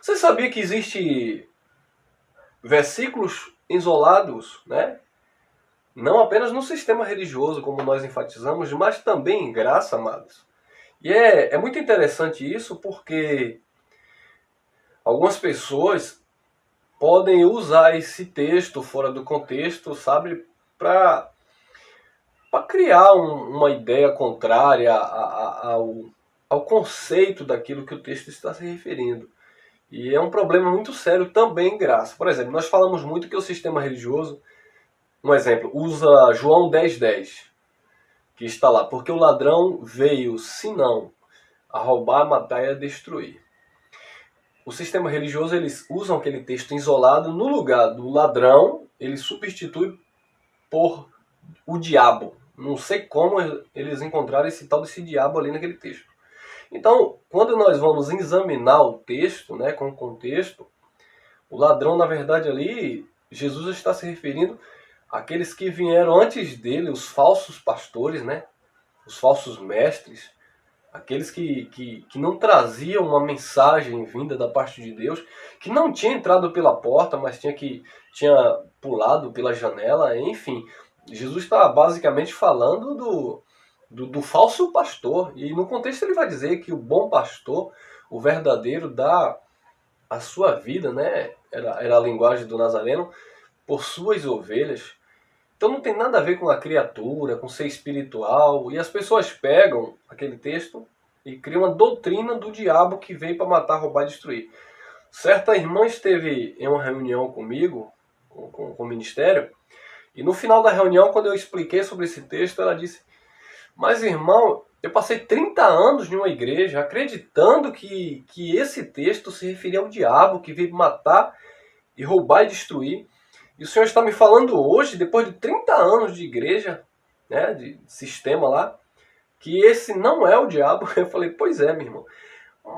Você sabia que existe versículos isolados, né? Não apenas no sistema religioso, como nós enfatizamos, mas também em graça, amados. E é muito interessante isso, porque algumas pessoas podem usar esse texto fora do contexto, sabe, para criar uma ideia contrária ao conceito daquilo que o texto está se referindo. E é um problema muito sério também em graça. Por exemplo, nós falamos muito que o sistema religioso, um exemplo, usa João 10:10, que está lá, porque o ladrão veio, senão, a roubar, matar e a destruir. O sistema religioso, eles usam aquele texto isolado, no lugar do ladrão, ele substitui por o diabo. Não sei como eles encontraram esse tal desse diabo ali naquele texto. Então, quando nós vamos examinar o texto, né, com o contexto, o ladrão, na verdade, ali, Jesus está se referindo àqueles que vieram antes dele, os falsos pastores, né, os falsos mestres, aqueles que não traziam uma mensagem vinda da parte de Deus, que não tinha entrado pela porta, mas tinha pulado pela janela, enfim. Jesus está basicamente falando do falso pastor. E no contexto ele vai dizer que o bom pastor, o verdadeiro, dá a sua vida, né? Era a linguagem do Nazareno, por suas ovelhas. Então não tem nada a ver com a criatura, com ser espiritual. E as pessoas pegam aquele texto e criam uma doutrina do diabo que veio para matar, roubar e destruir. Certa irmã esteve em uma reunião comigo, com o ministério, e no final da reunião, quando eu expliquei sobre esse texto, ela disse: mas irmão, eu passei 30 anos em uma igreja acreditando que esse texto se referia ao diabo que veio matar e roubar e destruir. E o senhor está me falando hoje, depois de 30 anos de igreja, né, de sistema lá, que esse não é o diabo. Eu falei: pois é, meu irmão.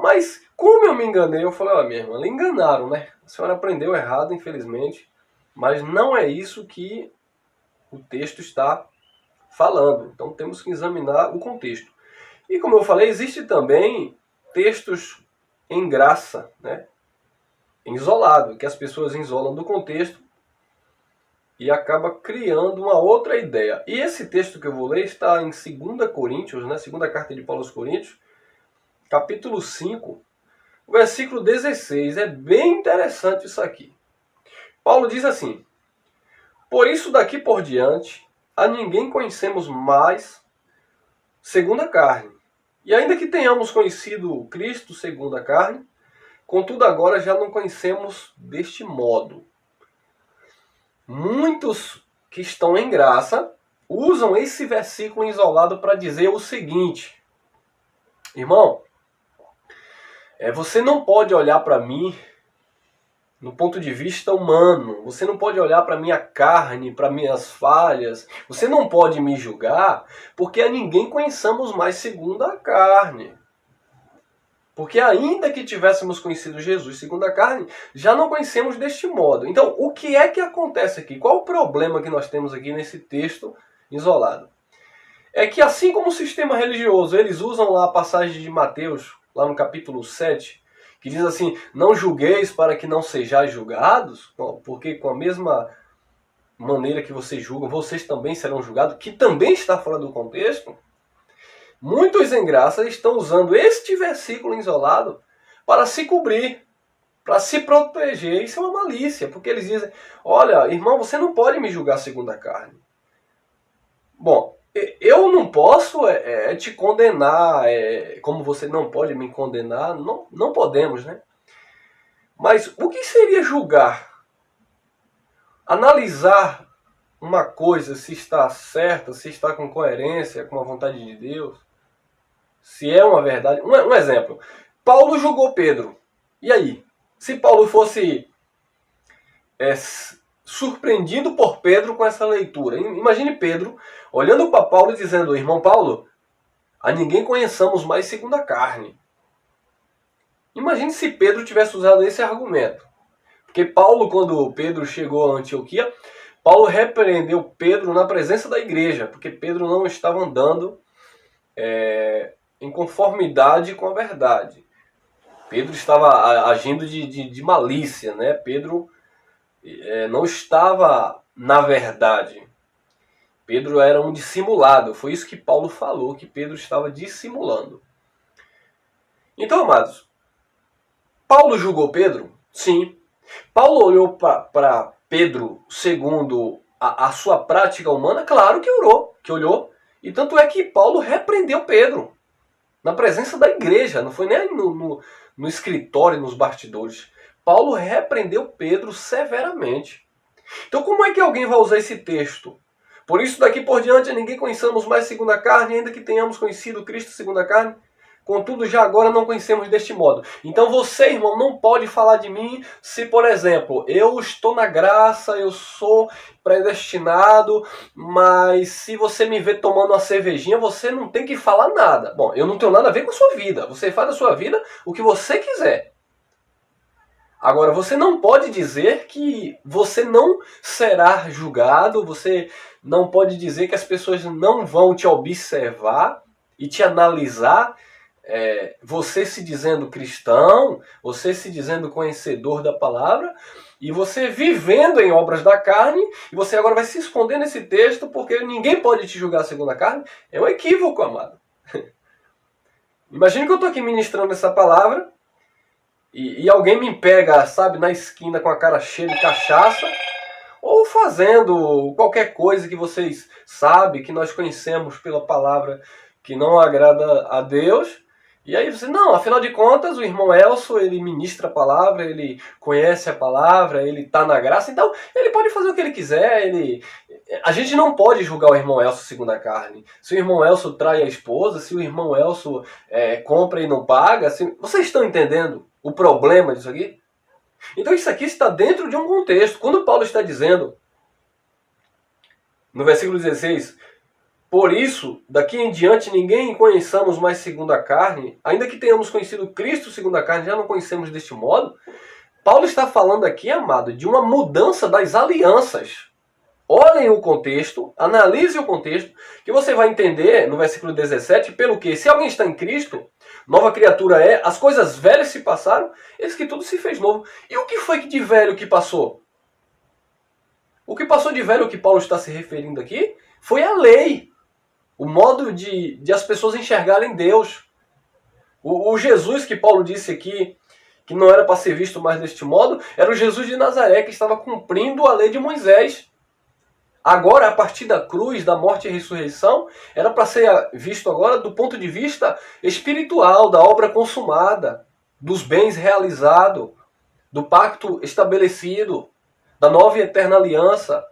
Mas como eu me enganei? Eu falei: ó, minha irmã, lhe enganaram, né? A senhora aprendeu errado, infelizmente. Mas não é isso que o texto está falando. Então temos que examinar o contexto. E como eu falei, existe também textos em graça, né? Isolado, que as pessoas isolam do contexto e acaba criando uma outra ideia. E esse texto que eu vou ler está em 2 Coríntios, né? Segunda carta de Paulo aos Coríntios, capítulo 5, versículo 16. É bem interessante isso aqui. Paulo diz assim: por isso daqui por diante a ninguém conhecemos mais segundo a carne. E ainda que tenhamos conhecido Cristo segundo a carne, contudo agora já não conhecemos deste modo. Muitos que estão em graça usam esse versículo isolado para dizer o seguinte: irmão, você não pode olhar para mim no ponto de vista humano. Você não pode olhar para minha carne, para minhas falhas. Você não pode me julgar, porque a ninguém conheçamos mais segundo a carne. Porque ainda que tivéssemos conhecido Jesus segundo a carne, já não conhecemos deste modo. Então, o que é que acontece aqui? Qual o problema que nós temos aqui nesse texto isolado? É que assim como o sistema religioso, eles usam lá a passagem de Mateus, lá no capítulo 7, que diz assim: não julgueis para que não sejais julgados, porque com a mesma maneira que vocês julgam, vocês também serão julgados, que também está fora do contexto. Muitos em graça estão usando este versículo isolado para se cobrir, para se proteger. Isso é uma malícia, porque eles dizem: olha, irmão, você não pode me julgar segundo a carne. Bom, eu não posso te condenar, como você não pode me condenar, não podemos, né? Mas o que seria julgar? Analisar uma coisa, se está certa, se está com coerência com a vontade de Deus, se é uma verdade. Um exemplo, Paulo julgou Pedro. E aí? Se Paulo fosse surpreendido por Pedro com essa leitura. Imagine Pedro olhando para Paulo e dizendo: irmão Paulo, a ninguém conheçamos mais segundo a carne. Imagine se Pedro tivesse usado esse argumento. Porque Paulo, quando Pedro chegou a Antioquia, Paulo repreendeu Pedro na presença da igreja, porque Pedro não estava andando em conformidade com a verdade. Pedro estava agindo de malícia, né? Pedro não estava na verdade. Pedro era um dissimulado. Foi isso que Paulo falou, que Pedro estava dissimulando. Então, amados, Paulo julgou Pedro? Sim. Paulo olhou para Pedro segundo a sua prática humana? Claro que olhou. E tanto é que Paulo repreendeu Pedro na presença da igreja, não foi nem no escritório, nos bastidores. Paulo repreendeu Pedro severamente. Então como é que alguém vai usar esse texto? Por isso daqui por diante ninguém conheçamos mais segundo a carne, ainda que tenhamos conhecido Cristo segundo a carne. Contudo, já agora não conhecemos deste modo. Então você, irmão, não pode falar de mim se, por exemplo, eu estou na graça, eu sou predestinado, mas se você me vê tomando uma cervejinha, você não tem que falar nada. Bom, eu não tenho nada a ver com a sua vida. Você faz da sua vida o que você quiser. Agora, você não pode dizer que você não será julgado, você não pode dizer que as pessoas não vão te observar e te analisar. Você se dizendo cristão, você se dizendo conhecedor da palavra, e você vivendo em obras da carne, e você agora vai se esconder nesse texto porque ninguém pode te julgar segundo a carne. É um equívoco, amado. Imagina que eu estou aqui ministrando essa palavra e alguém me pega, sabe, na esquina com a cara cheia de cachaça, ou fazendo qualquer coisa que vocês sabem, que nós conhecemos pela palavra, que não agrada a Deus. E aí você, não, afinal de contas, o irmão Elcio, ele ministra a palavra, ele conhece a palavra, ele está na graça, então ele pode fazer o que ele quiser, a gente não pode julgar o irmão Elcio segundo a carne. Se o irmão Elcio trai a esposa, se o irmão Elcio compra e não paga, vocês estão entendendo o problema disso aqui? Então isso aqui está dentro de um contexto. Quando Paulo está dizendo, no versículo 16... Por isso, daqui em diante ninguém conheçamos mais segundo a carne, ainda que tenhamos conhecido Cristo segundo a carne, já não conhecemos deste modo. Paulo está falando aqui, amado, de uma mudança das alianças. Olhem o contexto, analisem o contexto, que você vai entender no versículo 17, pelo que, se alguém está em Cristo, nova criatura é, as coisas velhas se passaram, eis que tudo se fez novo. E o que foi de velho que passou? O que passou de velho que Paulo está se referindo aqui foi a lei. O modo de as pessoas enxergarem Deus. O Jesus que Paulo disse aqui, que não era para ser visto mais deste modo, era o Jesus de Nazaré, que estava cumprindo a lei de Moisés. Agora, a partir da cruz, da morte e ressurreição, era para ser visto agora do ponto de vista espiritual, da obra consumada, dos bens realizados, do pacto estabelecido, da nova e eterna aliança.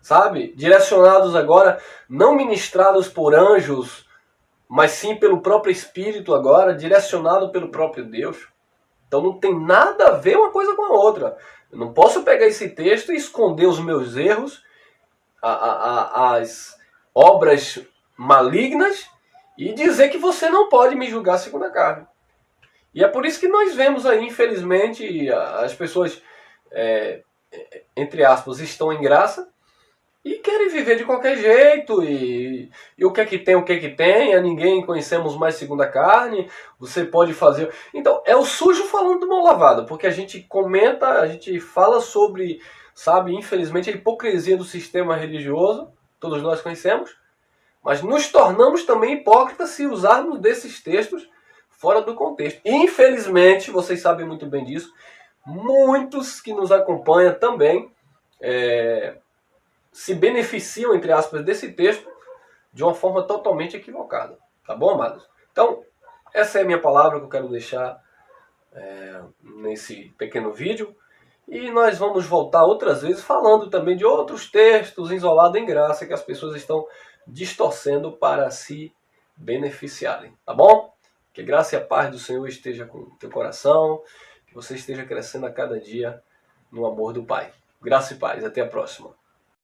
Sabe? Direcionados agora, não ministrados por anjos, mas sim pelo próprio Espírito agora, direcionado pelo próprio Deus. Então não tem nada a ver uma coisa com a outra. Eu não posso pegar esse texto e esconder os meus erros, as obras malignas, e dizer que você não pode me julgar segundo a carne. E é por isso que nós vemos aí, infelizmente, as pessoas, entre aspas, estão em graça, e querem viver de qualquer jeito, e o que é que tem, a ninguém conhecemos mais segundo a carne, você pode fazer... Então, é o sujo falando do mal lavado, porque a gente comenta, a gente fala sobre, sabe, infelizmente, a hipocrisia do sistema religioso, todos nós conhecemos, mas nos tornamos também hipócritas se usarmos desses textos fora do contexto. E, infelizmente, vocês sabem muito bem disso, muitos que nos acompanham também... se beneficiam, entre aspas, desse texto de uma forma totalmente equivocada. Tá bom, amados? Então, essa é a minha palavra que eu quero deixar nesse pequeno vídeo. E nós vamos voltar outras vezes falando também de outros textos isolados em graça que as pessoas estão distorcendo para se beneficiarem. Tá bom? Que a graça e a paz do Senhor esteja com o teu coração. Que você esteja crescendo a cada dia no amor do Pai. Graça e paz. Até a próxima.